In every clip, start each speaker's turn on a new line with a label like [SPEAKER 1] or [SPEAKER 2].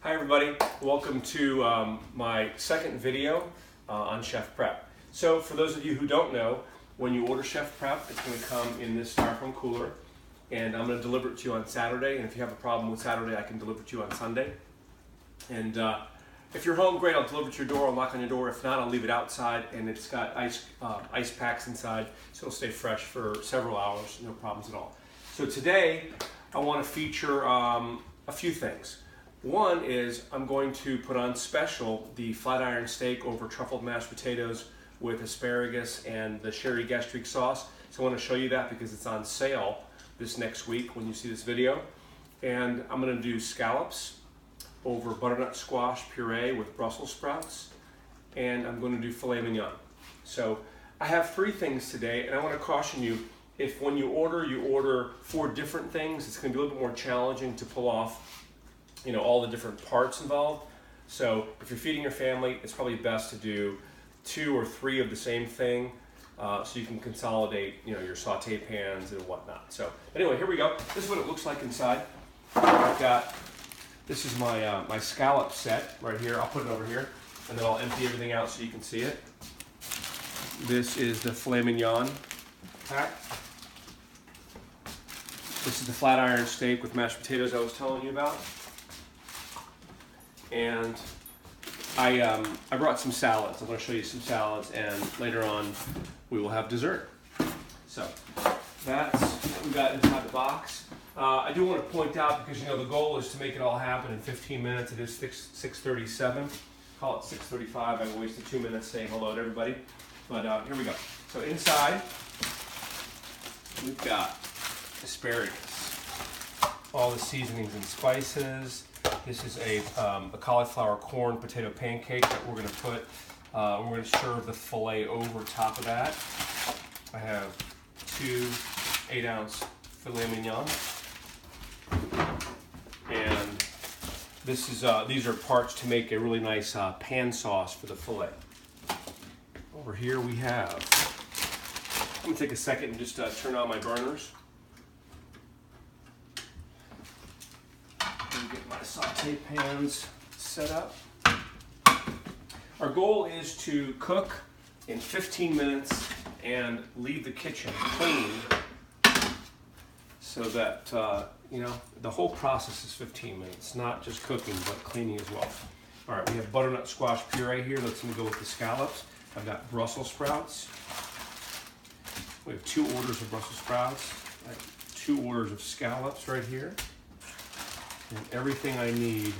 [SPEAKER 1] Hi everybody, welcome to my second video on Chef Prep. So for those of you who don't know, when you order Chef Prep, it's going to come in this styrofoam cooler, and I'm going to deliver it to you on Saturday, and if you have a problem with Saturday, I can deliver it to you on Sunday. And if you're home, great, I'll deliver it to your door, I'll knock on your door. If not, I'll leave it outside, and it's got ice packs inside, so it'll stay fresh for several hours, no problems at all. So today, I want to feature a few things. One is I'm going to put on special the flat iron steak over truffled mashed potatoes with asparagus and the sherry gastrique sauce. So I want to show you that because it's on sale this next week when you see this video. And I'm going to do scallops over butternut squash puree with Brussels sprouts. And I'm going to do filet mignon. So I have three things today, and I want to caution you, if when you order 4 different things, it's going to be a little bit more challenging to pull off all the different parts involved. So if you're feeding your family, it's probably best to do 2 or 3 of the same thing, so you can consolidate, your saute pans and whatnot. So anyway, here we go. This is what it looks like inside. This is my my scallop set right here. I'll put it over here, and then I'll empty everything out so you can see it. This is the filet mignon pack. This is the flat iron steak with mashed potatoes I was telling you about. And I brought some salads. I'm going to show you some salads, and later on we will have dessert. So that's what we got inside the box. I do want to point out, because the goal is to make it all happen in 15 minutes. It is 6:37. Call it 6:35. I wasted 2 minutes saying hello to everybody. But here we go. So inside we've got asparagus, all the seasonings and spices. This is a cauliflower corn potato pancake that we're going to put, we're going to serve the filet over top of that. I have 2 8-ounce filet mignon. And this is, these are parts to make a really nice pan sauce for the filet. Over here we have, I'm going to take a second and just turn on my burners. Get my saute pans set up. Our goal is to cook in 15 minutes and leave the kitchen clean, so that the whole process is 15 minutes, not just cooking but cleaning as well. All right, we have butternut squash puree here. Let's go with the scallops. I've got Brussels sprouts. We have 2 orders of Brussels sprouts. I have 2 orders of scallops right here. And everything I need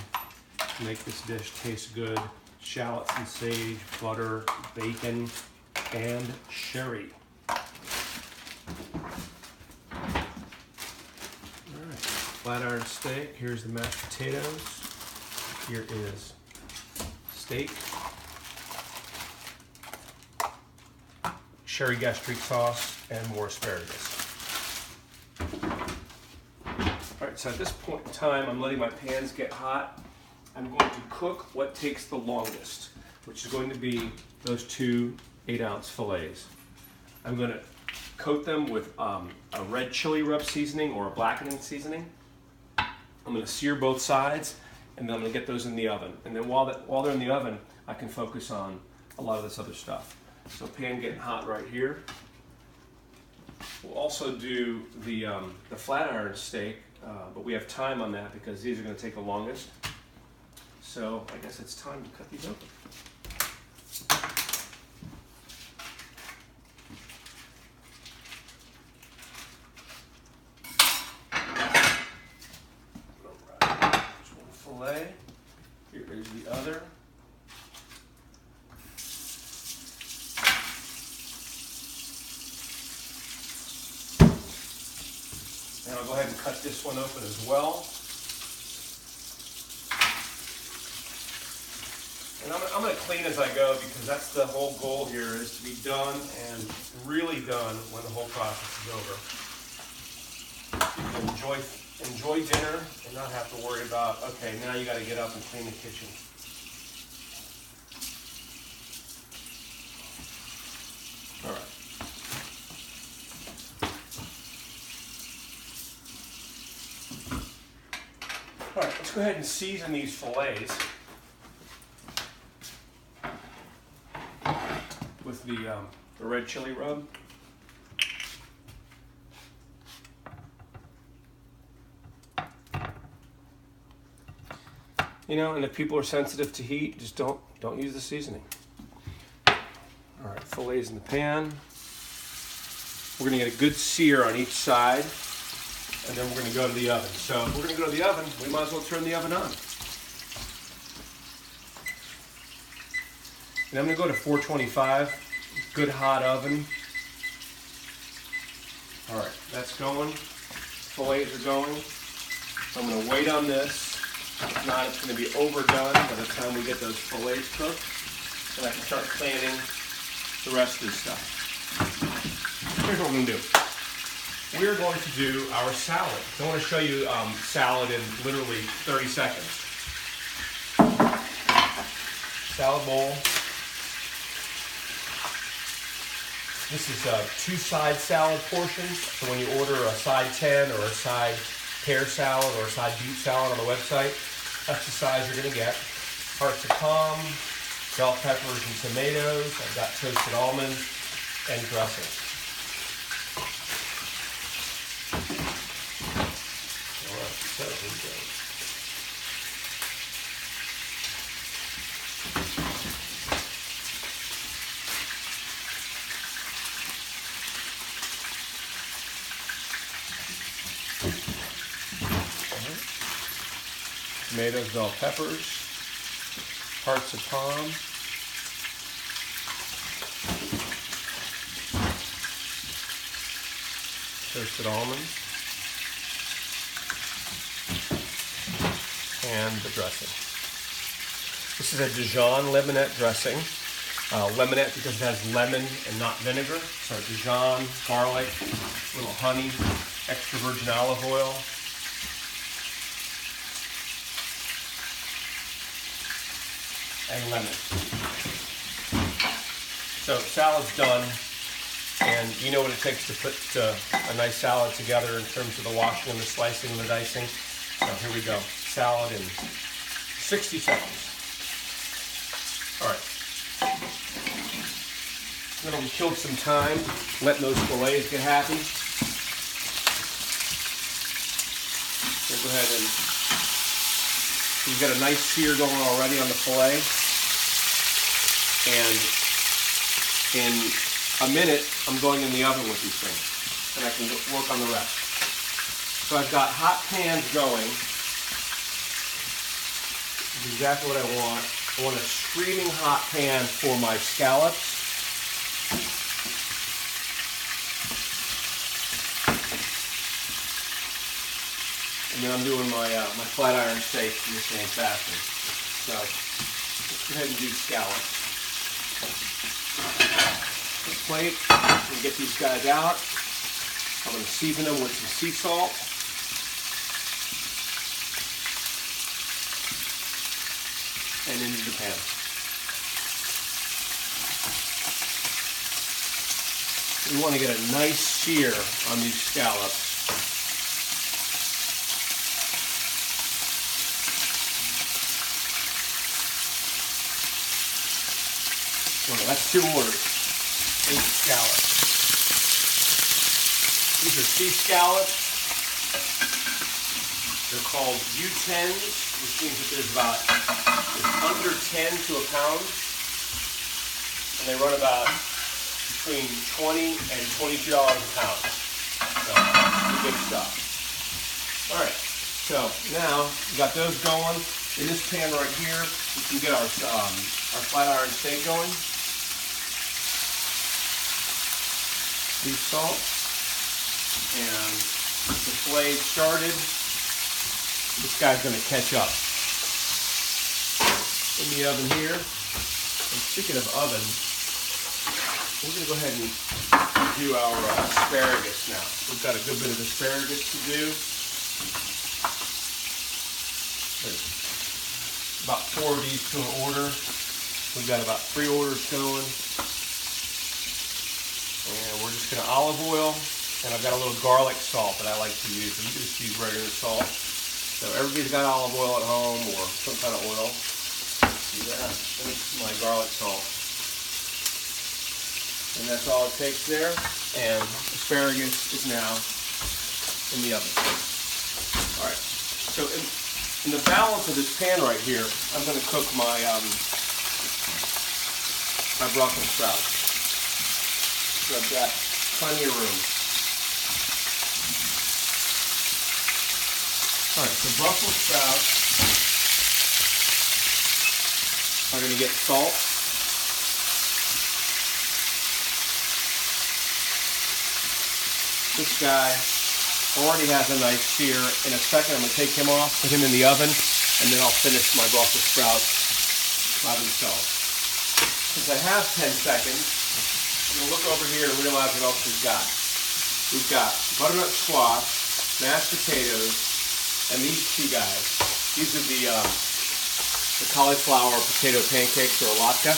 [SPEAKER 1] to make this dish taste good: shallots and sage, butter, bacon, and sherry. All right, flat iron steak. Here's the mashed potatoes. Here is steak, sherry gastrique sauce, and more asparagus. Alright, so at this point in time, I'm letting my pans get hot. I'm going to cook what takes the longest, which is going to be those 2 8-ounce fillets. I'm going to coat them with a red chili rub seasoning or a blackening seasoning. I'm going to sear both sides, and then I'm going to get those in the oven. And then while they're in the oven, I can focus on a lot of this other stuff. So pan getting hot right here. We'll also do the flat iron steak, but we have time on that because these are going to take the longest. So I guess it's time to cut these open. Alright, there's one fillet. Here is the other. And I'll go ahead and cut this one open as well. And I'm going to clean as I go, because that's the whole goal here, is to be done and really done when the whole process is over. You can enjoy dinner and not have to worry about, okay, now you got to get up and clean the kitchen. All right. All right, let's let's go ahead and season these fillets with the red chili rub. You know, and if people are sensitive to heat, just don't use the seasoning. All right, fillets in the pan. We're gonna get a good sear on each side, and then we're gonna go to the oven. So if we're gonna go to the oven, we might as well turn the oven on. And I'm gonna go to 425, good hot oven. All right, that's going. Fillets are going. So I'm gonna wait on this. If not, it's going to be overdone by the time we get those fillets cooked, and I can start planning the rest of this stuff. Here's what we're going to do. We're going to do our salad. I want to show you salad in literally 30 seconds. Salad bowl. This is a 2-side salad portion, so when you order a side 10 or a side pear salad or a side beet salad on the website, that's the size you're going to get. Hearts of palm, bell peppers and tomatoes. I've got toasted almonds and dressing. All right, so here we go. Tomatoes, bell peppers, hearts of palm, toasted almonds, and the dressing. This is a Dijon lemonette dressing. Lemonette because it has lemon and not vinegar. So Dijon, garlic, a little honey, extra virgin olive oil. And lemon. So salad's done, and you know what it takes to put a nice salad together in terms of the washing and the slicing and the dicing. So here we go, salad in 60 seconds. All right. Then we killed some time letting those fillets get happy. So go ahead and you've got a nice sear going already on the fillet. And in a minute, I'm going in the oven with these things, and I can work on the rest. So I've got hot pans going. This is exactly what I want. I want a screaming hot pan for my scallops. And then I'm doing my flat iron steak in the same fashion. So let's go ahead and do scallops. Plate and get these guys out. I'm going to season them with some sea salt. And into the pan. We want to get a nice sear on these scallops. Well, that's 2 orders. 8 scallops. These are sea scallops. They're called U10s, which means that there's under 10 to a pound. And they run about between $20 and $22 a pound. So, good stuff. Alright, so now we got those going. In this pan right here, we can get our flat iron steak going. Beef salt, and the filet started. This guy's going to catch up. In the oven here, and speaking of oven, we're going to go ahead and do our asparagus now. We've got a good bit of asparagus to do. There's about 4 of these to an order. We've got about 3 orders going. And we're just going to olive oil, and I've got a little garlic salt that I like to use. You can just use regular salt. So everybody's got olive oil at home or some kind of oil. See that? That's my garlic salt. And that's all it takes there. And asparagus is now in the oven. All right. So in the balance of this pan right here, I'm going to cook my my Brussels sprouts. So I've got plenty of room. All right, so Brussels sprouts are going to get salt. This guy already has a nice sear. In a second, I'm going to take him off, put him in the oven, and then I'll finish my Brussels sprouts by themselves. Since I have 10 seconds, I'm going to look over here and realize what else we've got. We've got butternut squash, mashed potatoes, and these two guys. These are the cauliflower potato pancakes, or latke,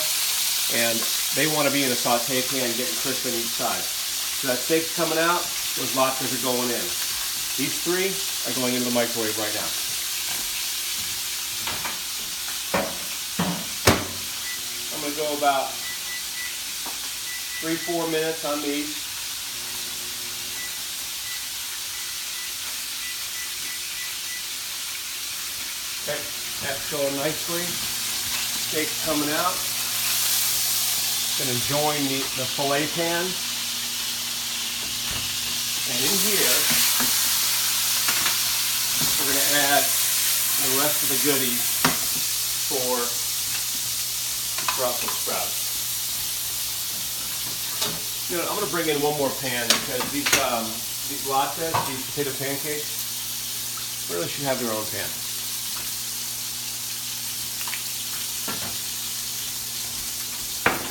[SPEAKER 1] and they want to be in a saute pan getting crisp on each side. So that steak's coming out, those latkes are going in. These three are going into the microwave right now. I'm going to go about 3-4 minutes on these. Okay, that's going nicely. Steak's coming out. Going to join the filet pan. And in here, we're going to add the rest of the goodies for Brussels sprouts. You know, I'm going to bring in one more pan because these latkes, these potato pancakes, really should have their own pan.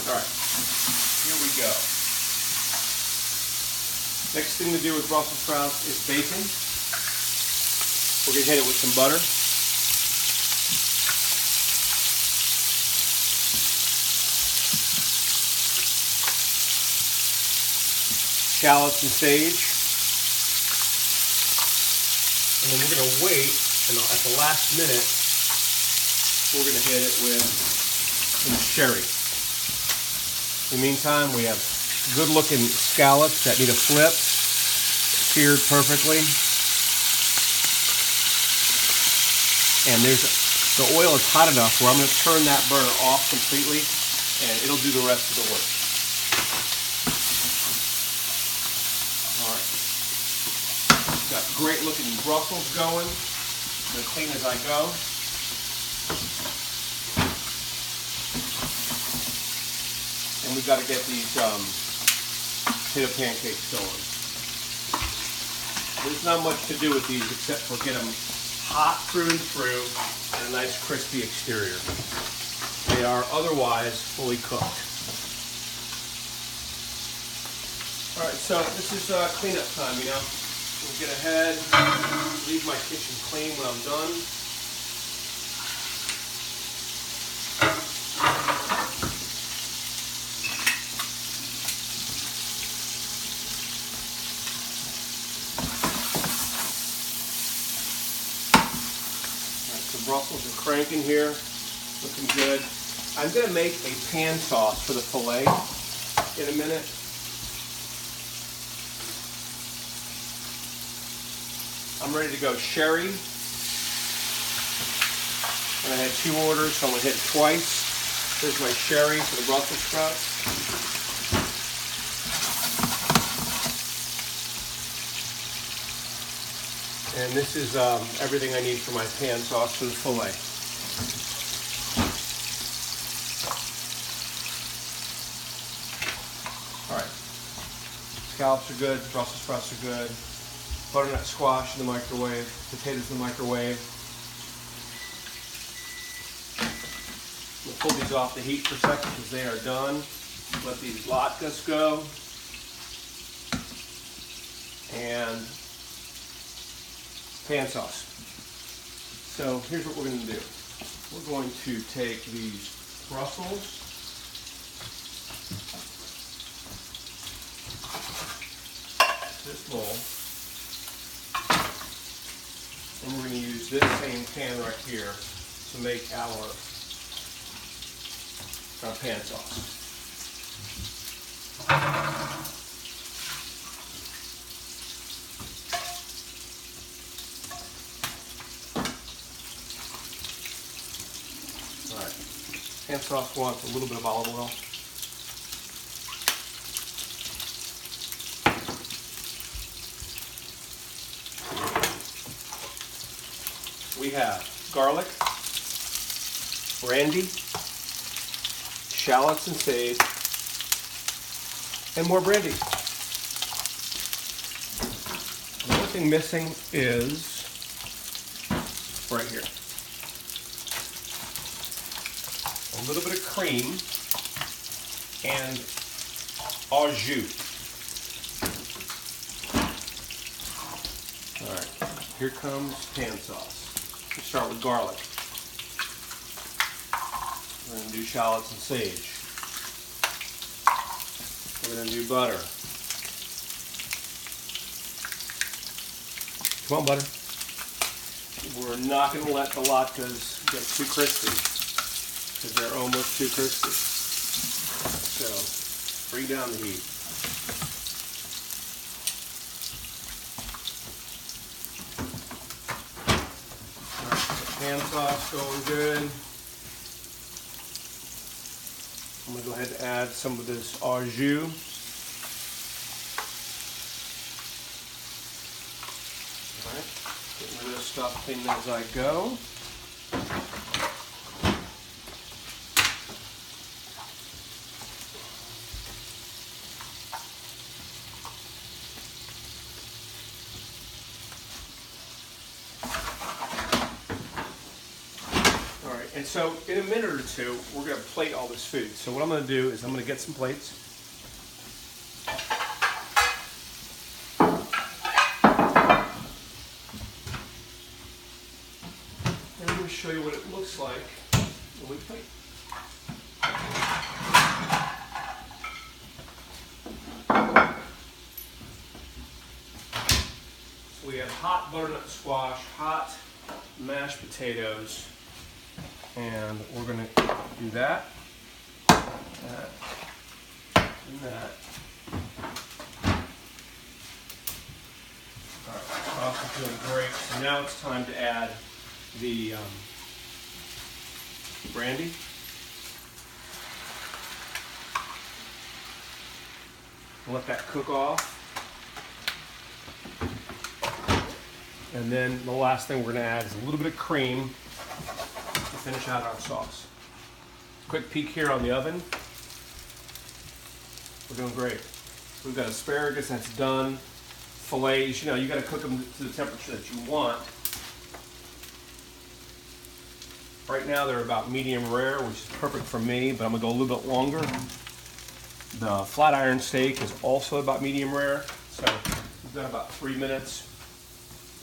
[SPEAKER 1] All right, here we go. Next thing to do with Brussels sprouts is bacon. We're going to hit it with some butter. Shallots and sage. And then we're going to wait, and at the last minute, we're going to hit it with some sherry. In the meantime, we have good-looking scallops that need a flip, seared perfectly. And the oil is hot enough where I'm going to turn that burner off completely, and it'll do the rest of the work. All right. Got great-looking Brussels going. I'm going to clean as I go. And we've got to get these potato pancakes going. There's not much to do with these except for get them hot through and through and a nice crispy exterior. They are otherwise fully cooked. All right, so this is cleanup time, you know. We'll get ahead, leave my kitchen clean when I'm done. Brussels are cranking here, looking good. I'm going to make a pan sauce for the filet in a minute. I'm ready to go sherry. And I had 2 orders, so I'm going to hit it twice. Here's my sherry for the Brussels sprouts. And this is everything I need for my pan sauce for the filet. All right. Scallops are good, Brussels sprouts are good. Butternut squash in the microwave, potatoes in the microwave. We'll pull these off the heat for a second because they are done. Let these latkes go. And pan sauce. So here's what we're going to do. We're going to take these Brussels, this bowl, and we're going to use this same pan right here to make our pan sauce. Alright, pan sauce wants a little bit of olive oil. We have garlic, brandy, shallots and sage, and more brandy. The only thing missing is right here. A little bit of cream and au jus. All right, here comes pan sauce. We'll start with garlic. We're going to do shallots and sage. We're going to do butter. Come on, butter. We're not going to let the latkes get too crispy because they're almost too crispy. So, bring down the heat. Pan sauce going good. I'm going to go ahead and add some of this au jus. All right, getting rid of this stuff, cleaning as I go. And so in a minute or two, we're going to plate all this food. So what I'm going to do is I'm going to get some plates. And I'm going to show you what it looks like when we plate. So we have hot butternut squash, hot mashed potatoes, and we're going to do that, that, and that. All right, sauce is doing great. So now it's time to add the brandy. Let that cook off. And then the last thing we're going to add is a little bit of cream to finish out our sauce. Quick peek here on the oven. We're doing great. We've got asparagus that's done. Fillets, you know, you got to cook them to the temperature that you want. Right now they're about medium rare, which is perfect for me, but I'm gonna go a little bit longer. The flat iron steak is also about medium rare, so we've got about 3 minutes.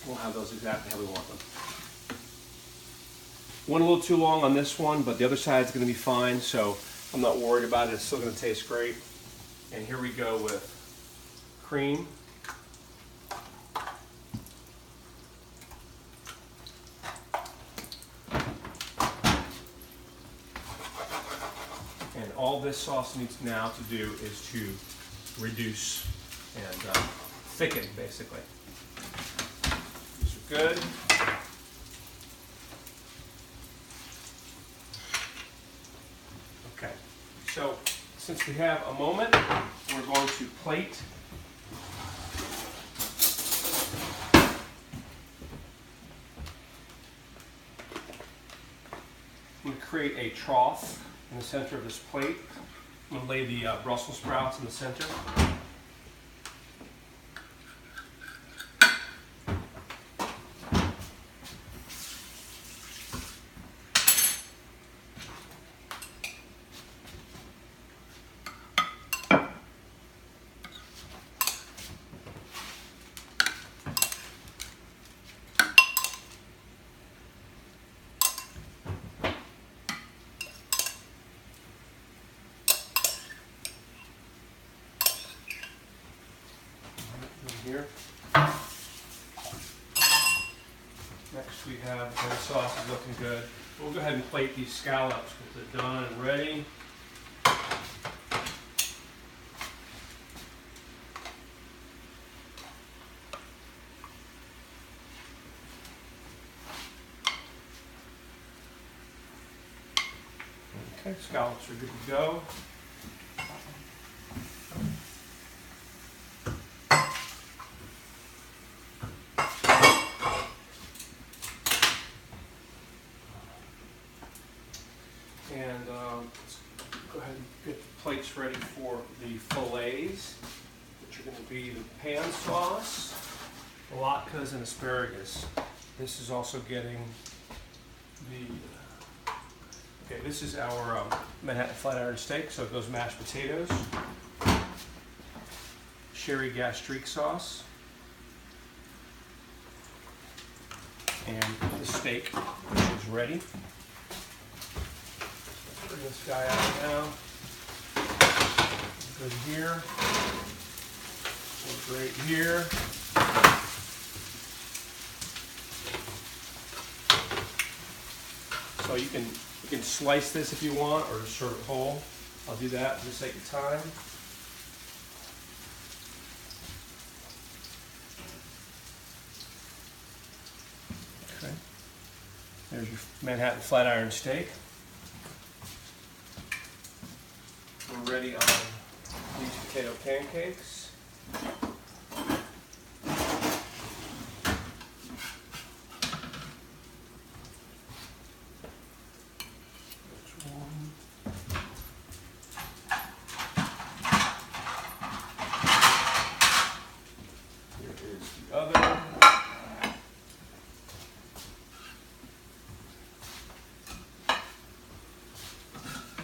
[SPEAKER 1] We'll have those exactly how we want them. Went a little too long on this one, but the other side's gonna be fine, so I'm not worried about it. It's still gonna taste great. And here we go with cream. And all this sauce needs now to do is to reduce and thicken, basically. These are good. Okay, so since we have a moment, we're going to plate. I'm going to create a trough in the center of this plate. I'm going to lay the Brussels sprouts in the center. Here. Next we have. The sauce is looking good. We'll go ahead and plate these scallops with it done and ready. Okay, scallops are good to go. And let's go ahead and get the plates ready for the fillets, which are going to be the pan sauce, latkes, and asparagus. This is also getting the, okay, this is our Manhattan flat iron steak, so it goes mashed potatoes, sherry gastrique sauce, and the steak, which is ready. Bring this guy out now. Good here. Great here. So you can slice this if you want, or just serve it whole. I'll do that for the sake of time. Okay. There's your Manhattan flat iron steak. We're ready on these potato pancakes. There's one. Here is the other.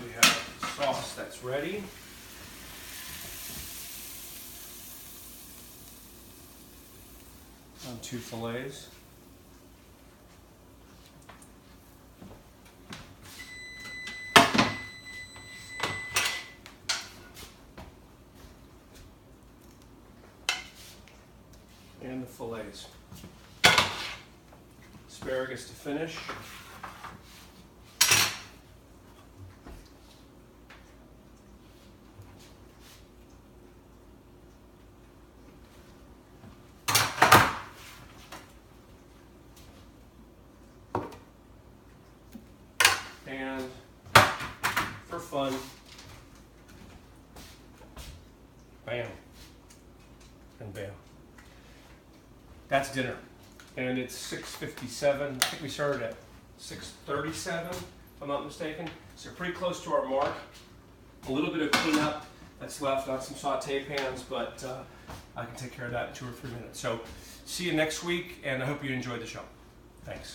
[SPEAKER 1] We have sauce that's ready. On 2 fillets. And the fillets. Asparagus to finish. And for fun, bam, and bam. That's dinner. And it's 6:57. I think we started at 6:37, if I'm not mistaken. So pretty close to our mark. A little bit of cleanup that's left on some saute pans, but I can take care of that in 2 or 3 minutes. So see you next week, and I hope you enjoyed the show. Thanks.